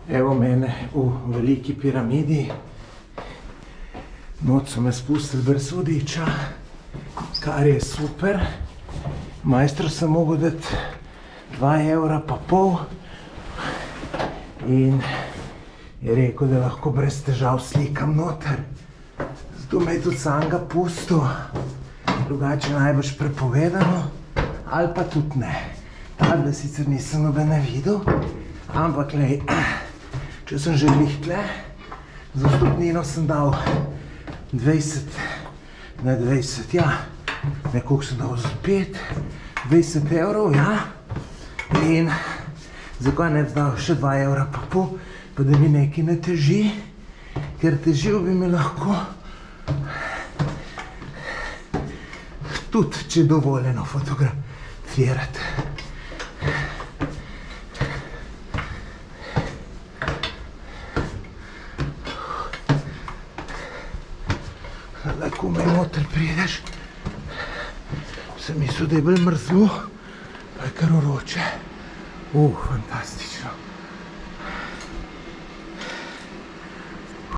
Evo mene v veliki piramidi. Noč so me spustili brez vodiča, kar je super. Majstru sem mogel dati 2,5 evra in je rekel, da lahko brez težav slikam noter. Zato me je tudi samega pustil, drugače najbrž prepovedano, ali pa tudi ne. Tale sicer nisem nobene videl, ampak glej, če sem že glih tle, za vstopnino sem dal 20 na 20, ja, nekoliko sem dal za 20 evrov, ja, in zakaj ne bi dal še 2,5 evra, pa da mi nekaj ne teži, ker težil bi mi lahko tudi, če je dovoljeno fotografirati. Lahko me noter prideš, sem mislil, da je bolj mrzlo, pa je kar vroče. Fantastično.